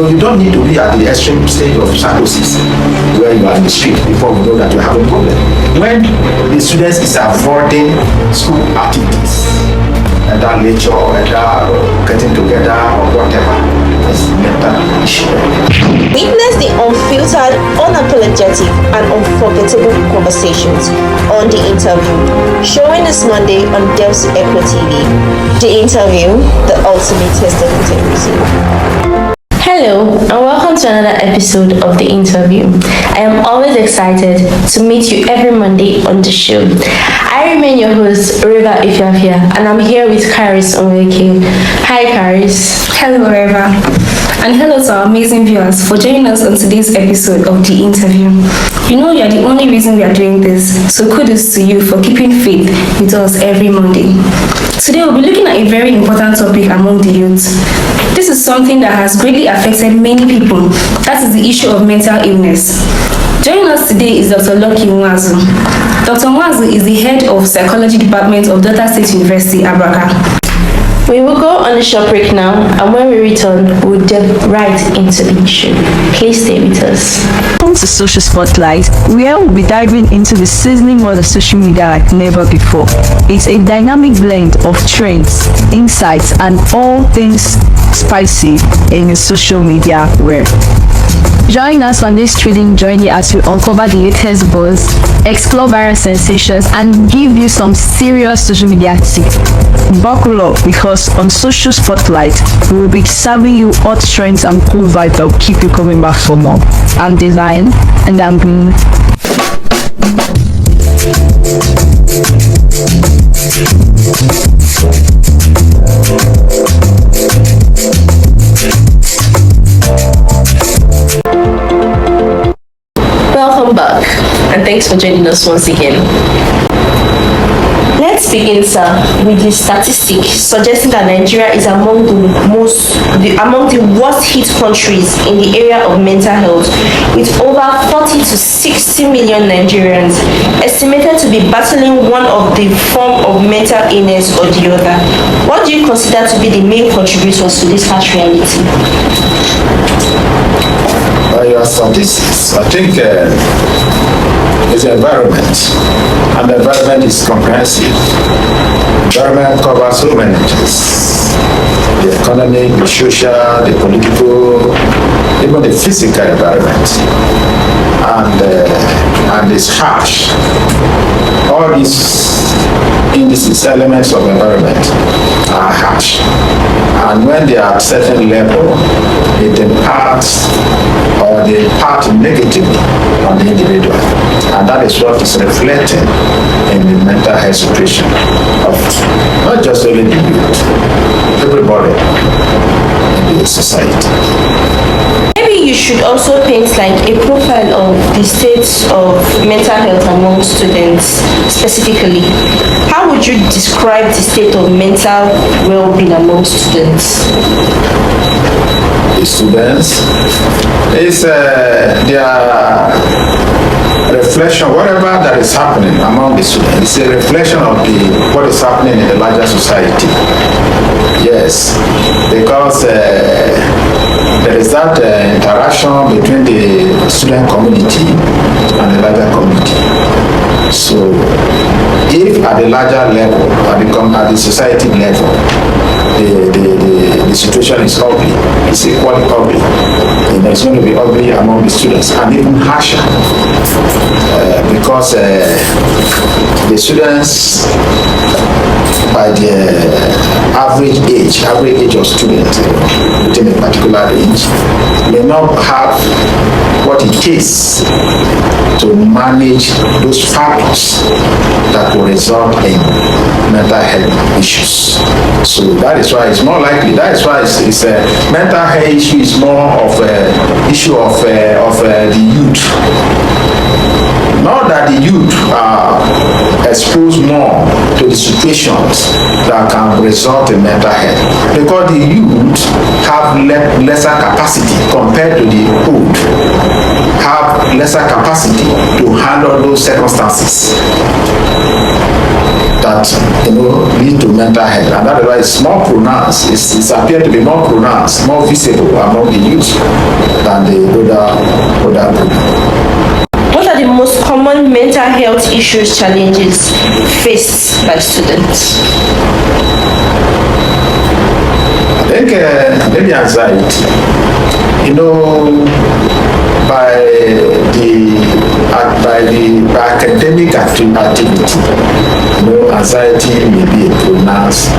you don't need to be at the extreme stage of psychosis where you are in the street before you know that you have a problem. When the students is avoiding school activities, either lecture or either getting together or whatever, it's mental issue. Witness the unfiltered, unapologetic, and unforgettable conversations on The Interview, showing this Monday on Delcy Echo TV. The Interview, the ultimate test of integrity. Hello and welcome to another episode of The Interview. I am always excited to meet you every Monday on the show. I remain your host, Reva Ifiafia, and I'm here with Karis Onweke. Hi Karis. Hello Reva. And hello to our amazing viewers for joining us on today's episode of The Interview. You know you are the only reason we are doing this, so kudos to you for keeping faith with us every Monday. Today we'll be looking at a very important topic among the youth. This is something that has greatly affected many people. That is the issue of mental illness. Joining us today is Dr. Lucky Nwazu. Dr. Nwazu is the head of Psychology Department of Delta State University, Abraka. We will go on a short break now, and when we return, we'll delve right into the issue. Please stay with us. Welcome to Social Spotlight, where we'll be diving into the sizzling world of social media like never before. It's a dynamic blend of trends, insights, and all things spicy in the social media world. Join us on this thrilling journey as we uncover the latest buzz, explore various sensations, and give you some serious social media tips. Buckle up, because on Social Spotlight, we will be serving you hot trends and cool vibes that will keep you coming back for more. I'm Design, and I'm Green. Welcome back, and thanks for joining us once again. Let's begin, sir, with the statistic suggesting that Nigeria is among the worst hit countries in the area of mental health, with over 40 to 60 million Nigerians estimated to be battling one of the form of mental illness or the other. What do you consider to be the main contributors to this harsh reality? Your statistics, I think it's the environment, and the environment is comprehensive. Environment covers so many things: the economic, the social, the political, even the physical environment, and it's harsh. All these elements of environment are harsh, and when they are at a certain level, it impacts or they impact negatively on the individual, and that is what is reflecting in the mental health situation of not just only the youth, everybody in the society. Maybe you should also paint like a profile of the state of mental health among students specifically. How would you describe the state of mental well-being among students? The students is their reflection, whatever that is happening among the students, it's a reflection of what is happening in the larger society. Yes, because there is that interaction between the student community and the larger community. So, if at the larger level, at the society level, the situation is ugly, it's equally ugly, and it's going to be ugly among the students, and even harsher, because the students, by the average age of students within a particular age, may not have what it takes to manage those factors that will result in mental health issues. So that is why it's more likely. That is why it's a mental health issue is more of a issue of the youth. Not that the youth are exposed more to the situations that can result in mental health, because the youth have lesser capacity compared to the old, have lesser capacity to handle those circumstances that lead to mental health, and that is why it's more pronounced. It's appeared to be more pronounced, more visible among the youth health issues challenges faced by students? I think maybe anxiety. By academic activity, anxiety may be a pronounced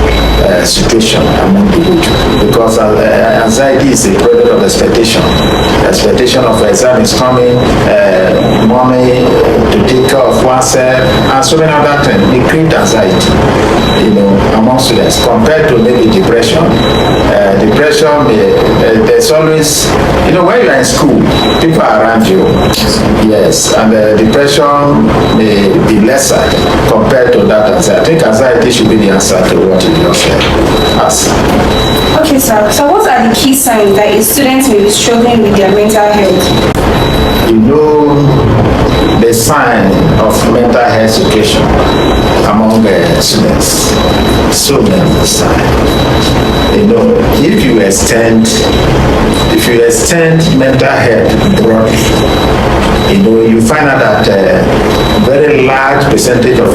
situation among the youth, because anxiety is a product of expectation of exam is coming, money to take care of oneself, and so many other things. They create anxiety, among students, compared to maybe depression. Depression, there's always, when you are in school, people are around you, yes, and depression may be lesser compared to that anxiety. I think anxiety should be the answer to what you just asked. Okay, sir. So what are the key signs that a student may be struggling with their mental health? The sign of mental health situation among students. So many signs. If you extend mental health broadly, you find out that a very large percentage of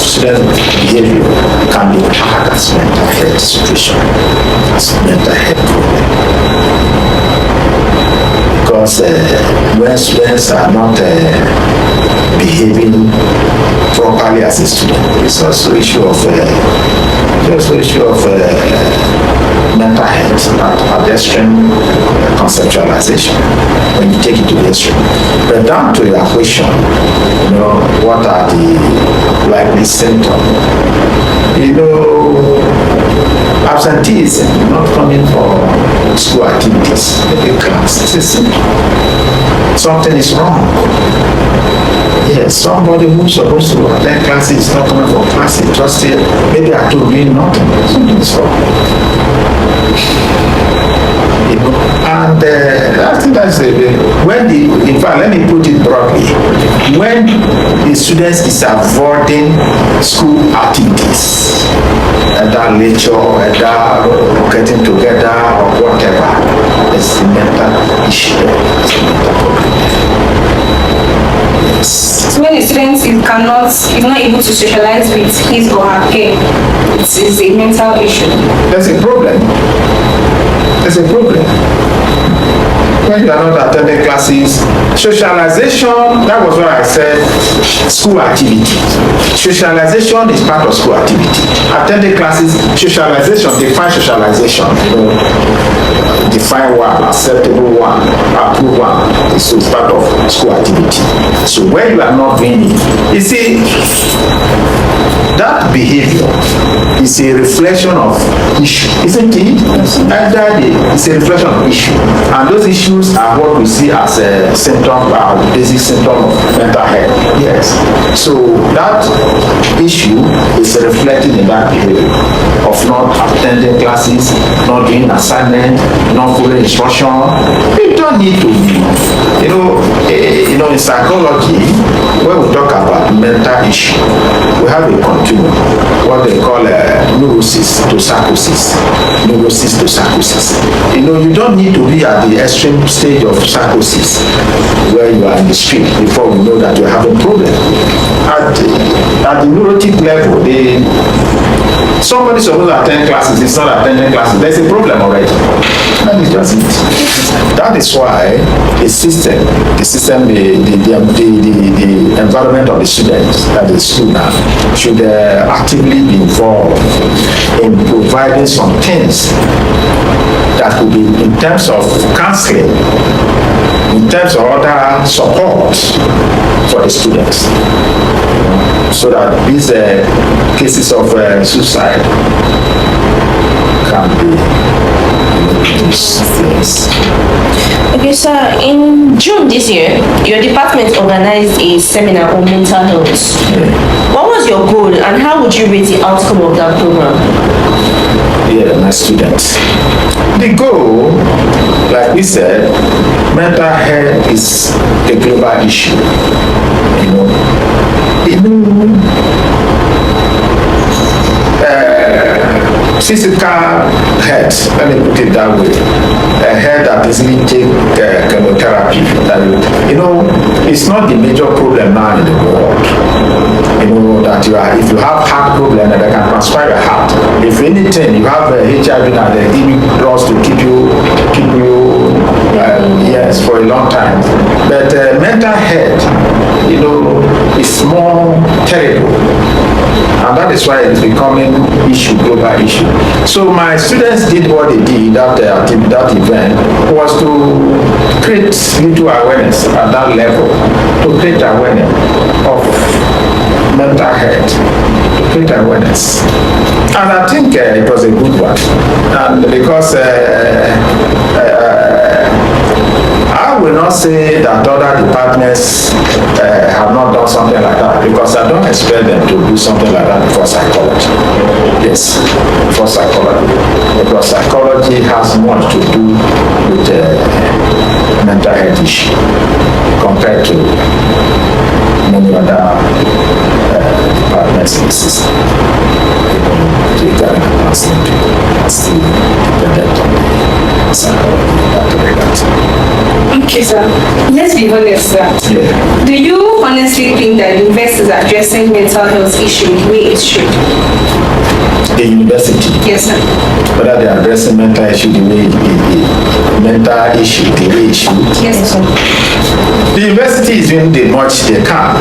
student behavior can be tagged as mental health situation, as mental health problem. Because when students are not behaving properly as a student, it's also issue of mental health at the extreme conceptualization when you take it to the extreme. But down to your question, what are the likely symptoms? Absenteeism, not coming for school activities, maybe class, it's a symptom. Something is wrong. Yes, somebody who's supposed to attend classes is not coming for classes, just here, maybe I told you nothing, something is wrong. And I think that's in fact, let me put it broadly, when the students is avoiding school activities, either lecture, either getting together or whatever, it's a mental issue, it's a mental problem. So when the student is not able to socialize with his or her peer, it's a mental issue. There's a problem. There's a problem. When you are not attending classes, socialization, that was what I said, school activity. Socialization is part of school activity. Attending classes, socialization, define socialization. Define one, acceptable one, approved one. So it's part of school activity. So when you are not doing it, you see, that behavior is a reflection of issue, isn't it? It's a reflection of issue, and those issues are what we see as a symptom, basic symptom of mental health. Yes. So that issue is reflected in that behavior of not attending classes, not doing assignment, not following instruction. You don't need to be. In psychology, when we talk about mental issue, we have a continuum, what they call neurosis to psychosis. Neurosis to psychosis. You don't need to be at the extreme stage of psychosis where you are in the street before we know that you're having a problem. At the neurotic level, somebody supposed to attend classes, it's not attending classes, there's a problem already. That is just it. That is why the environment of the students, that is school now, should actively be involved in providing some things that could be in terms of counseling, in terms of other support for the students, so that these cases of suicide can be reduced. Okay, sir, in June this year, your department organized a seminar on mental health. What was your goal and how would you rate the outcome of that program? Yeah, my students. The goal, like we said, mental health is a global issue. Physical health, let me put it that way, a health that easily take chemotherapy, it's not the major problem now in the world. that if you have heart problem, that they can transfer your heart. If anything, you have HIV now, they give you drugs to keep you yes, for a long time. But mental health, is more terrible. And that is why it's becoming global issue. So my students did what they did that event was to create little awareness at that level, to create awareness of mental health, to create awareness. And I think it was a good one. And because I will not say that other departments have not done something like that, because I don't expect them to do something like that for psychology. Yes, for psychology. Because psychology has much to do with mental health issue compared to many other departments in the system. Still dependent on psychology. Okay, sir. Let's be honest, sir. Yeah. Do you honestly think that universities are addressing mental health issue the way it should? The university? Yes, sir. Whether they are addressing mental issue the way it should? Yes, sir. The university is doing the much they can,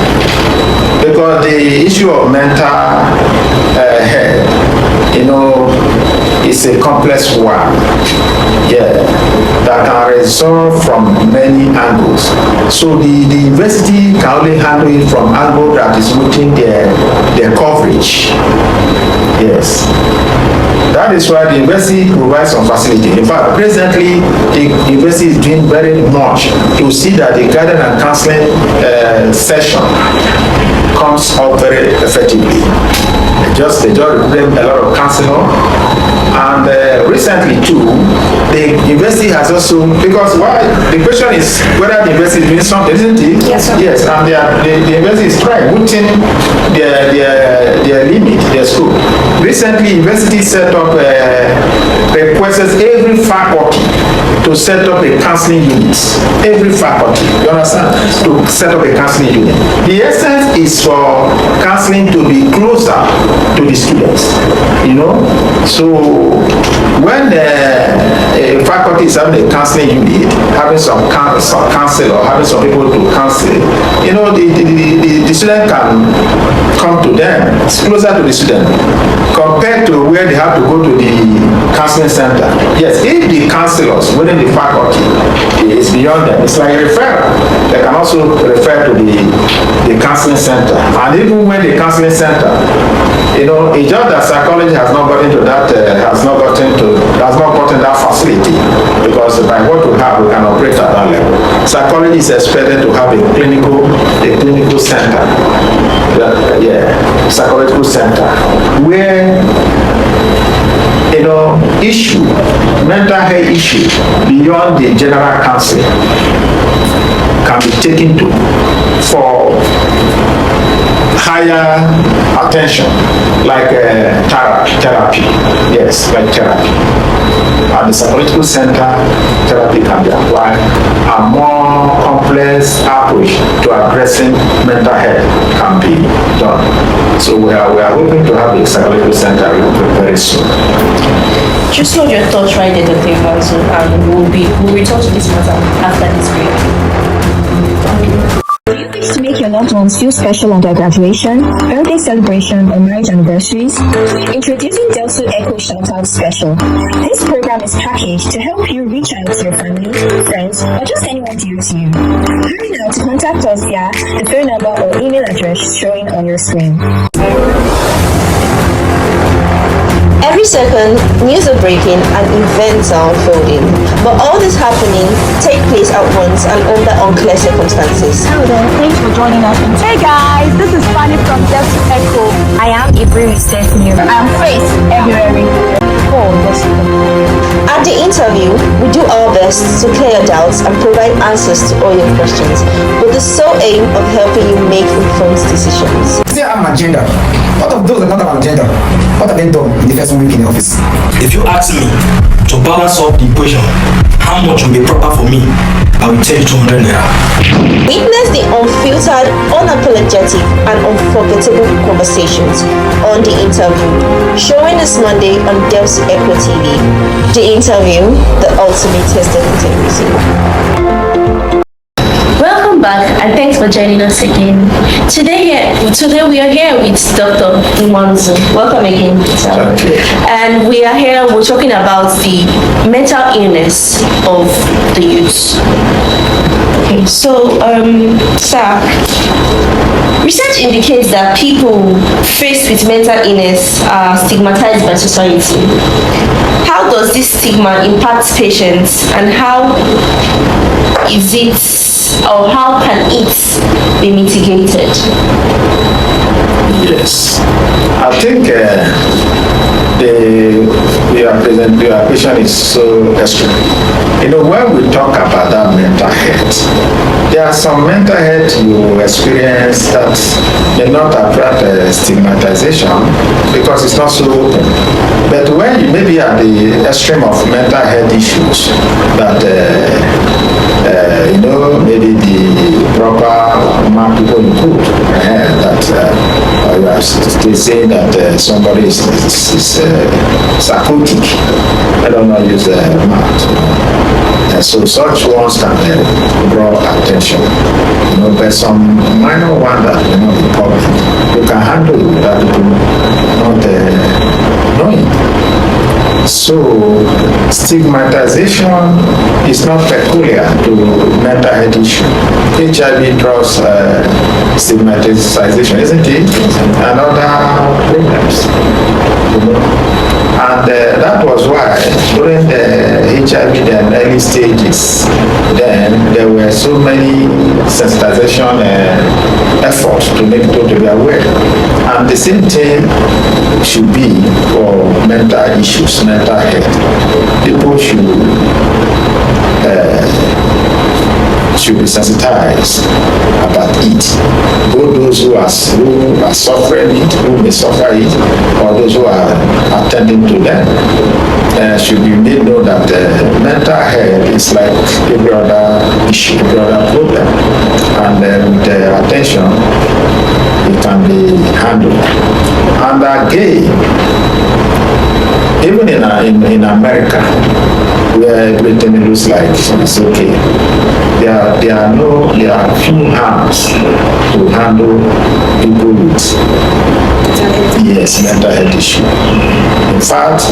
because the issue of mental health, it's a complex one. Yeah, that can result from many angles. So the university can only handle it from angle that is within their coverage. Yes. That is why the university provides some facility. In fact, presently, the university is doing very much to see that the guidance and counseling session comes out very effectively. They just recruited a lot of counselors. And recently too, the university has also, because the question is whether the university is doing something, isn't it? Yes, sir. Yes, and the university is trying within their limit, their scope. Recently, university set up requests every faculty to set up a counseling unit. Every faculty, you understand? To set up a counseling unit. The essence is for counseling to be closer to the students, So when a faculty is having a counseling unit, having some counsel or having some people to counsel, the student can come to them. It's closer to the student compared to where they have to go to the counseling center. Yes, if the counselors within the faculty is beyond them, it's like a referral. They can also refer to the counseling center. And even when the counseling center, it's just that psychology has not gotten to that, has not gotten that facility, because by what we have, we can operate at that level. Psychology is expected to have a clinical center, psychological center, where mental health issue beyond the general counseling can be taken to for higher attention, like therapy. Yes, like therapy. At the psychological center, therapy can be applied. A more complex approach to addressing mental health can be done. So we are hoping to have a psychological center very soon. Just hold your thoughts right there, Dr. Ivanzo, and we'll return to this matter after this break. Do you wish to make your loved ones feel special on their graduation, birthday celebration, or marriage anniversaries? Introducing Delsu Echo Shoutout Special. This program is packaged to help you reach out to your family, friends, or just anyone dear to you. Hurry now to contact us via the phone number or email address showing on your screen. Every second, news are breaking and events are unfolding. But all this happening take place at once and under unclear circumstances. Hello there, thanks for joining us. Hey guys, this is Fanny from Delsu Echo. I am Ibrahim Stephanie. I'm Faith February. At the interview, we do our best to clear your doubts and provide answers to all your questions, with the sole aim of helping you make informed decisions. Say I'm agenda. What of those that don't have an agenda? What have they done in the first week in the office? If you ask me to balance up the equation, how much will be proper for me I will take 200 naira. Witness the unfiltered, unapologetic, and unforgettable conversations on The Interview, showing this Monday on Delsu Echo TV. The Interview, the ultimate test of integrity. Welcome back and thanks for joining us again. Today we are here with Dr. Nwanzu. Welcome again, sir. And we're talking about the mental illness of the youth. Okay, so sir, research indicates that people faced with mental illness are stigmatized by society. How does this stigma impact patients, and how can it be mitigated? Yes, I think your question is so extreme. When we talk about that mental health, there are some mental health you experience that may not attract stigmatization because it's not so open. But when you may be at the extreme of mental health issues that maybe the proper amount of people include they say that somebody is psychotic. I don't know use the mouth. So such ones can draw attention. But some minor one that may not be public, you can handle it without people not knowing. So stigmatization is not peculiar to mental health issue. HIV draws stigmatization, isn't it? And other problems. And that was why during the HIV, the early stages, then there were so many sensitization efforts to make people to be aware. And the same thing should be for mental issues, mental health. People should be sensitized about it. Both those who are suffering it, who may suffer it, or those who are attending to them, should be made know that mental health is like every other issue, every other problem, and with attention, it can be handled. And again, even in America, where everything looks like it's okay, there are few harms to handle people with mental health issue. In fact,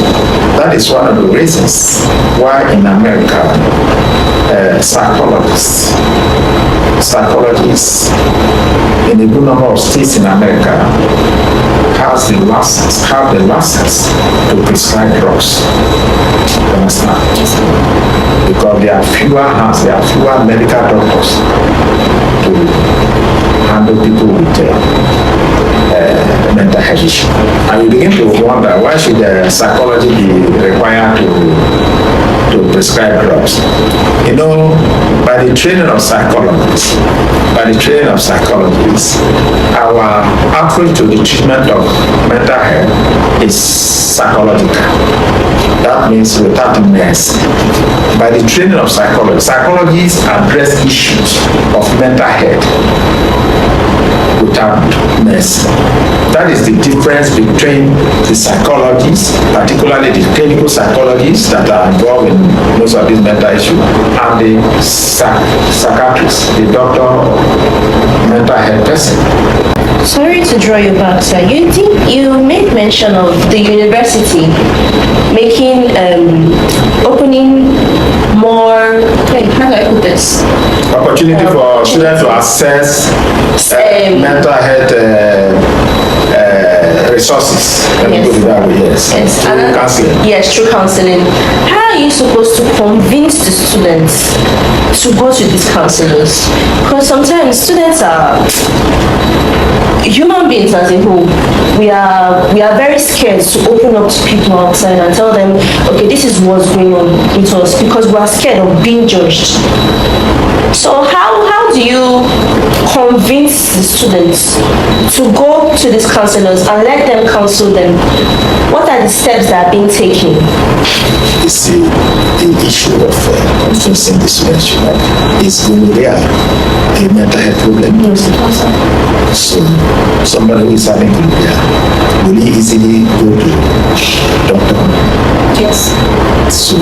that is one of the reasons why in America psychologists in a good number of states in America have the license to prescribe drugs. You understand? Because there are fewer hands, there are fewer medical doctors to handle people with mental health issue. And you begin to wonder, why should the psychology be required to prescribe drugs? By the training of psychologists, our approach to the treatment of mental health is psychological. That means without mess. By the training of psychologists address issues of mental health without mess. That is the difference between the psychologists, particularly the clinical psychologists that are involved in most of these mental issues, and the psychiatrists, the doctor, mental health person. Sorry to draw you back, sir. You made mention of the university making opening more, how do I put this? Opportunity for students to access mental health resources. Yes. Through counseling. Yes, through counseling. How are you supposed to convince the students to go to these counselors? Because sometimes students are human beings as a whole. We are very scared to open up to people outside and tell them, okay, this is what's going on with us, because we are scared of being judged. So how how do you convince the students to go to these counselors and let them counsel them? What are the steps that are being taken? You see, the issue of convincing the students is gonorrhea, a mental health problem. So, somebody who is having gonorrhea will easily go to doctor. Yes. So,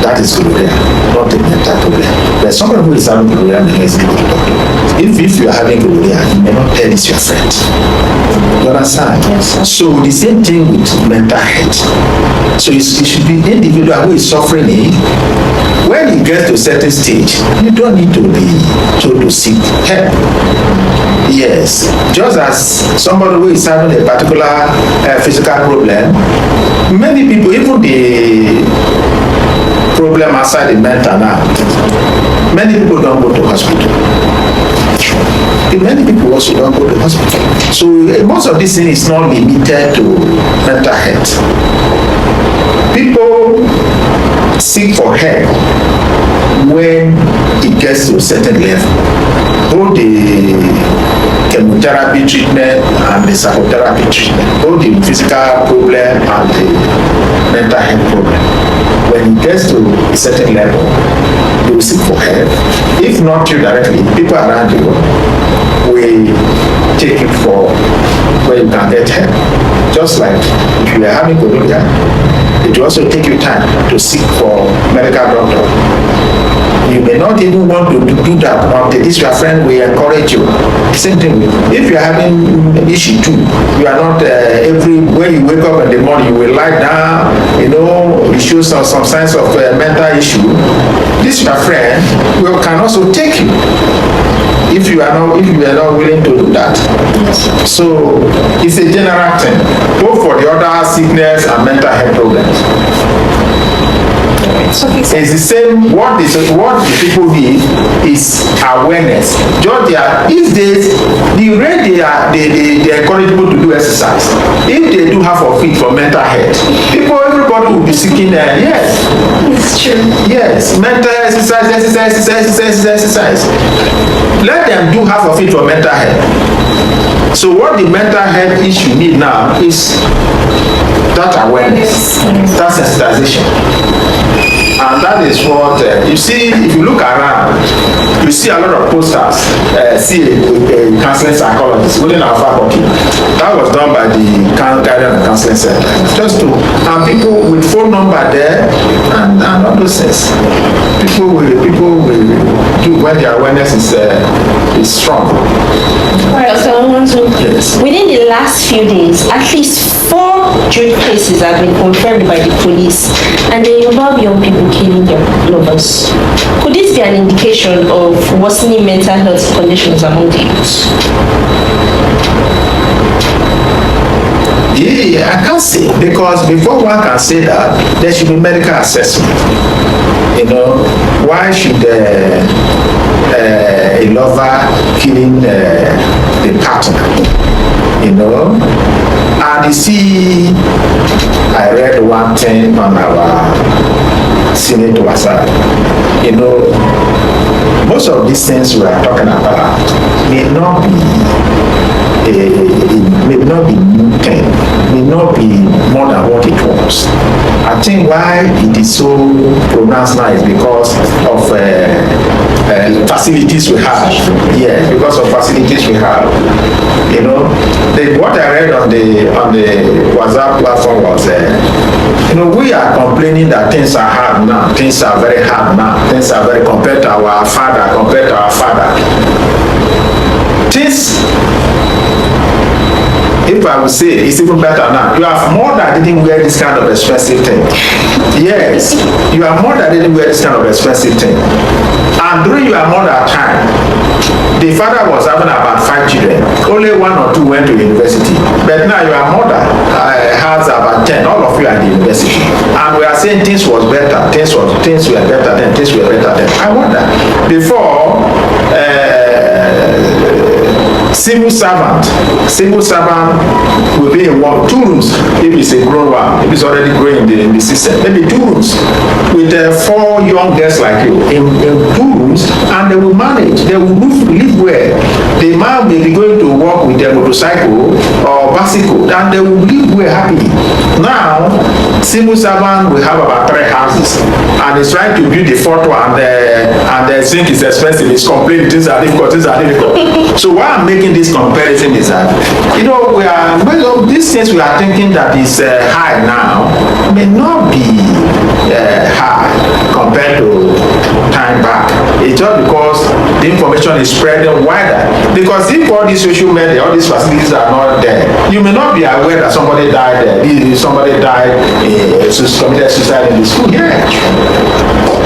that is gonorrhea, not a mental problem. But somebody who is having gonorrhea may easily go to doctor. If you are having gonorrhea, you may not tell it's your friend. You understand? Yes, so the same thing with mental health. So it should be the individual who is suffering it. When you get to a certain stage, you don't need to be told to seek help. Yes, just as somebody who is having a particular physical problem, many people, even the problem outside the mental now, many people don't go to hospital. Many people also don't go to hospital. So most of this thing is not limited to mental health. People seek for help when it gets to a certain level. Both the chemotherapy treatment and the psychotherapy treatment, both the physical problem and the mental health problem. When it gets to a certain level, you will seek for help. If not you directly, people around you will take you for where you can get help. Just like if you are having gonorrhea, it will also take you time to seek for medical doctor. You may not even want to do that until this your friend will encourage you. Same thing if you are having issue too, you are not when you wake up in the morning you will lie down, you show some signs of mental issue. This your friend can also take you if you are not willing to do that. So it's a general thing, both for the other sickness and mental health problems. It's the same. What the people need is awareness. Just these days, the rate they encourage people to do exercise. If they do half of it for mental health, everybody will be seeking. Yes, it's true. Yes, mental exercise. Let them do half of it for mental health. So what the mental health issue need now is that awareness, that sensitization. And that is what you see. If you look around, you see a lot of posters. See a counseling psychologist within our faculty. That was done by the Guidance and Counseling Center. Just to and people with phone number there and all those things. People will do when the awareness is strong. Alright, so yes. Within the last few days, at least 4 drug cases have been confirmed by the police, and they involve young people killing their lovers. Could this be an indication of worsening mental health conditions among the youth? Yeah, I can't say, because before one can say that, there should be medical assessment. Why should a lover killing the partner? And you see, I read one thing on our Senate WhatsApp. Most of these things we are talking about may not be new thing, may not be more than what it was. I think why it is so pronounced now is because of facilities we have. Yeah, because of facilities we have. What I read on the WhatsApp platform was, we are complaining that things are hard now. Things are very hard now. Things are very compared to our father. Things, if I would say, it's even better now. You have more that didn't wear this kind of expensive thing. Yes, you have more that didn't wear this kind of expensive thing. And during your mother time, the father was having about 5 children. Only 1 or 2 went to university. But now your mother has about 10. All of you are in the university. And we are saying things was better. Things were better then. Things were better then. I wonder, before civil servant will be in 2 rooms if it's a grown one, if it's already growing in the system, maybe 2 rooms with 4 young girls like you in 2 rooms, and they will manage. motorcycle or bicycle, and they will live well happily. Now, civil servant will have about 3 houses, and he's trying to build the 4th one, and the zinc is expensive. He's complaining things are difficult. So why I'm making this comparison is that, these things we are thinking that is high now may not be high compared to time back. It's just because the information is spreading wider. Because if all these social media, all these facilities are not there, you may not be aware that somebody died there. Somebody died, committed suicide in the school. Yeah.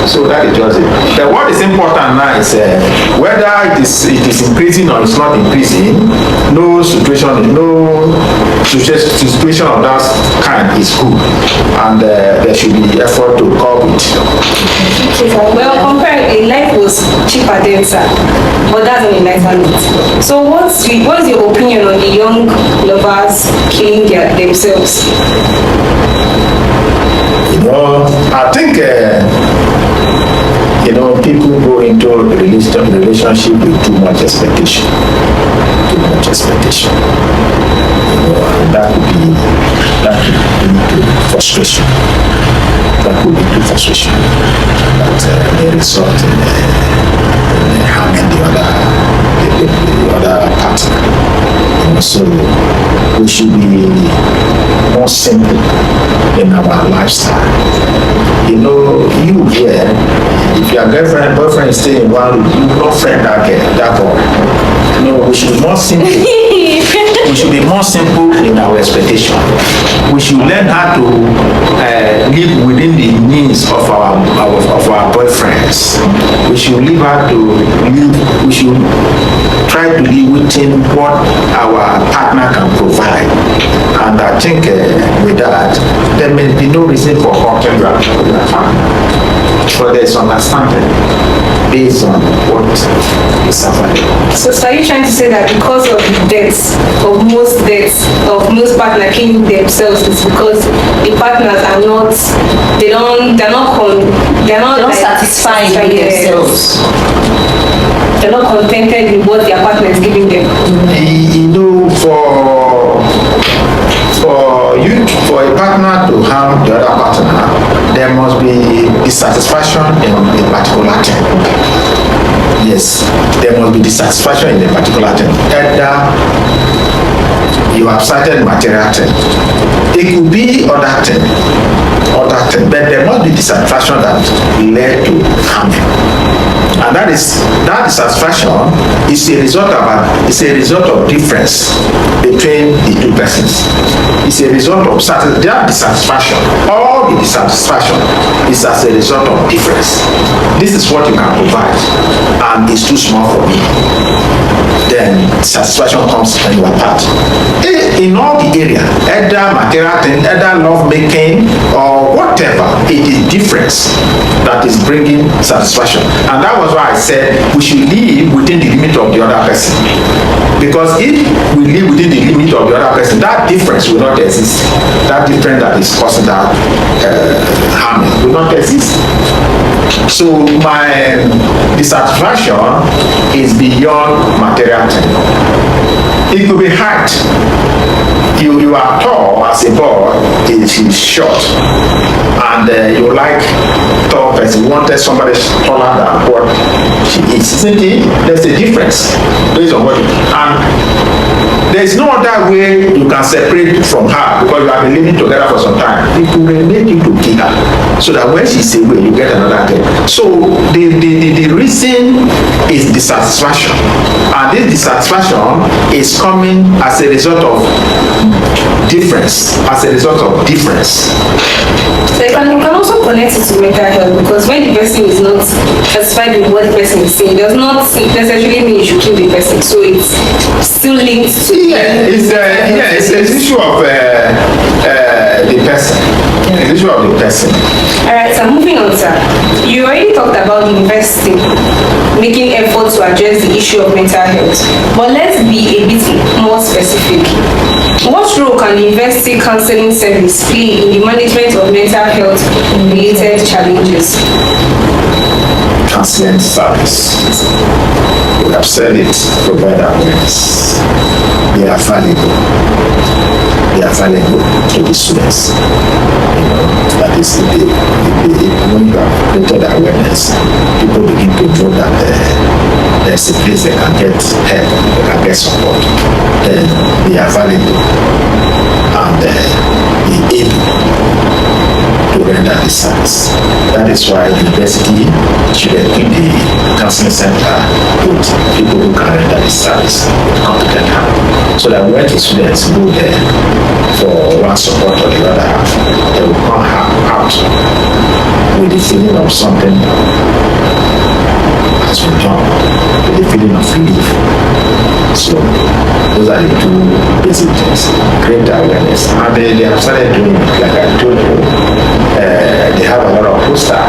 So that is just it. But what is important now is whether it is increasing or it's not increasing, no situation of that kind is good, and there should be effort to curb it. Well, comparatively, life was cheaper then, sir, but that's on a lighter note. So what's your opinion on the young lovers killing themselves? I think people go into a relationship with too much expectation. And that could lead to frustration. That may result in harming the other partner. So we should be more simple in our lifestyle. You here, if your boyfriend is staying in one room, you don't friend that boy. We should be more simple. We should be more simple in our expectation. We should learn how to live within the means of our boyfriends. We should live how to live. We should try to live within what our partner can provide. And I think with that, there may be no reason for hurting your partner. But there's understanding based on what is happening. So are you trying to say that because of the deaths of most partners killing themselves is because the partners are not satisfied with themselves? They're not contented with what their partner is giving them. For a partner to harm the other partner, there must be dissatisfaction in a particular thing. Yes, there must be dissatisfaction in a particular thing. Either you have cited material thing. It could be other thing, but there must be dissatisfaction that led to harming. And that dissatisfaction is a result of difference between the two persons. It's a result of their dissatisfaction. All the dissatisfaction is as a result of difference. This is what you can provide, and it's too small for me. Then satisfaction comes when you are part. In all the area, either material thing, either love making, or whatever, it is difference that is bringing satisfaction. And that was why I said we should live within the limit of the other person. Because if we live within the limit of the other person, that difference will not exist. That difference that is causing that harming will not exist. So my dissatisfaction is beyond material thing. It could be height. You are tall as a boy, it is short, and you like tall person. You wanted somebody taller than what she is. Simply, there's a difference based on what and there is no other way you can separate from her because you have been living together for some time. It will relate you to kill her, so that when she's away, you get another thing. So the reason is dissatisfaction, and this dissatisfaction is coming as a result of difference. So you can also connect it to mental health, because when the person is not satisfied with what the person is saying, does not necessarily mean you should kill the person. So it's still linked to it's an issue of the person. The issue of the person. Alright, so moving on, sir. You already talked about the university making efforts to address the issue of mental health, but let's be a bit more specific. What role can the university counseling service play in the management of mental health related challenges? counseling service. We have said it, provide awareness. They are valuable. They are valuable to the students. That is, when you have created awareness, people begin to know that there's a place they can get help, they can get support. Then they are valuable and be able to render the service. That is why the university should equip the counseling center with people who can render the service with competent hand. So that when the students go there for one support or the other half, they will come out with the feeling of something has been done, with the feeling of relief. So those are the two basic things. Create awareness. And they have started doing it, like I told you. They have a lot of poster.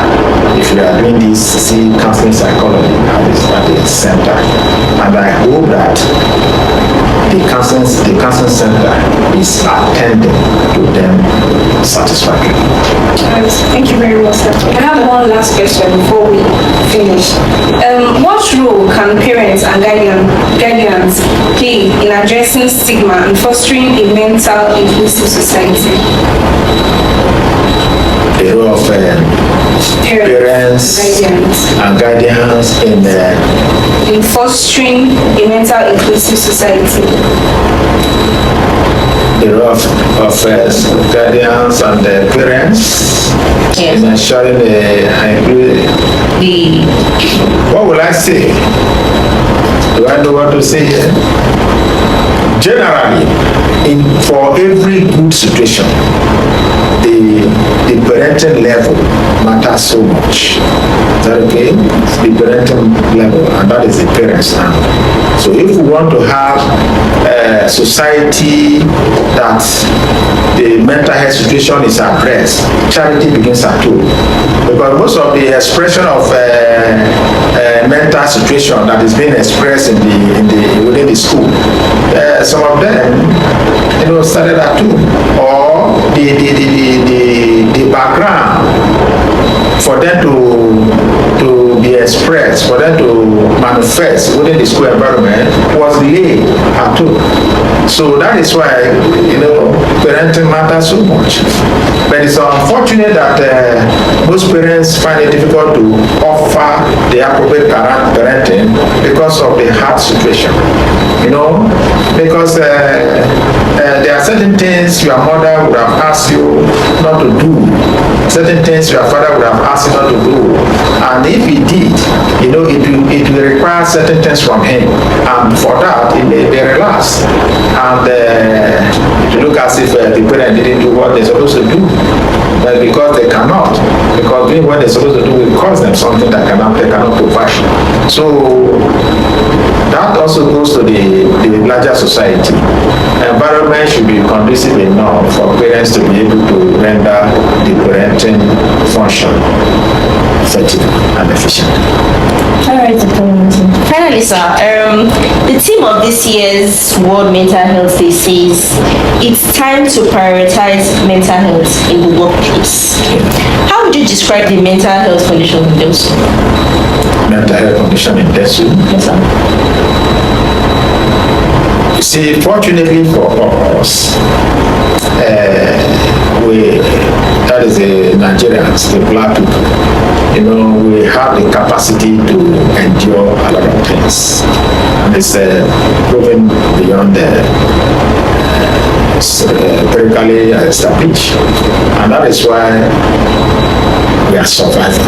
If you are doing this, see counseling psychology at the center. And I hope that the counseling center is attending to them satisfactorily. Thank you very much, sir. I have one last question before we finish. What role can parents and guardians play in addressing stigma and fostering a mental inclusive society? The role of parents and guardians in fostering a mental inclusive society. The role of guardians and parents in ensuring what will I say? Do I know what to say here? Generally, for every good situation, the parental level matters so much. Is that okay? The parental level, and that is the parents now. So if we want to have a society that the mental health situation is addressed, charity begins at home. Because most of the expression of mental situation that is being expressed within the school, some of them, started at home, or the background for them to be expressed, for them to manifest within the school environment was laid at home. So that is why, parenting matters so much. But it's unfortunate that most parents find it difficult to offer the appropriate parenting because of the hard situation. Because there are certain things your mother would have asked you not to do, certain things your father would have asked you not to do, and if he did, it will require certain things from him, and for that it may be relaxed, and it will look as if the parent didn't do what they're supposed to do, but because they cannot, because doing what they're supposed to do will cost them something that they cannot provide. So that also goes to the larger society. Environment should be conducive enough for parents to be able to render the parenting function effective and efficient. Alright, finally, sir, the theme of this year's World Mental Health Day says it's time to prioritize mental health in the workplace. How would you describe the mental health condition in Delsu? Mental health condition in Delsu? Yes, sir. You see, fortunately for us, that is the Nigerians, the black people, we have the capacity to endure a lot of things. And it's proven beyond the empirically established. And that is why we are surviving.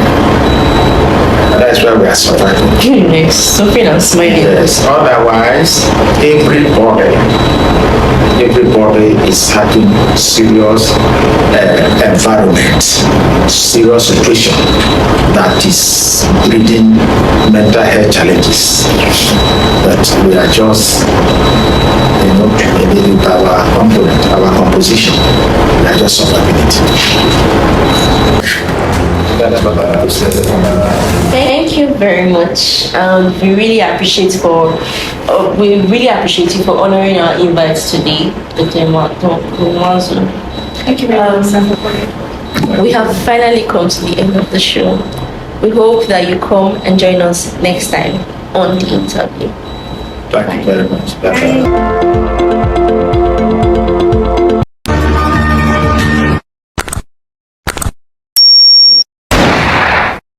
That's why we are surviving. Yes, suffering and smiling. Yes, otherwise, everybody is having serious environment, serious situation that is breeding mental health challenges. But we are just, with our component, our composition, we are just surviving it. Thank you very much. We really appreciate you for honoring our invite today, Dr. Nwazu. Thank you very much. We have finally come to the end of the show. We hope that you come and join us next time on the interview. Thank you very much. Bye-bye.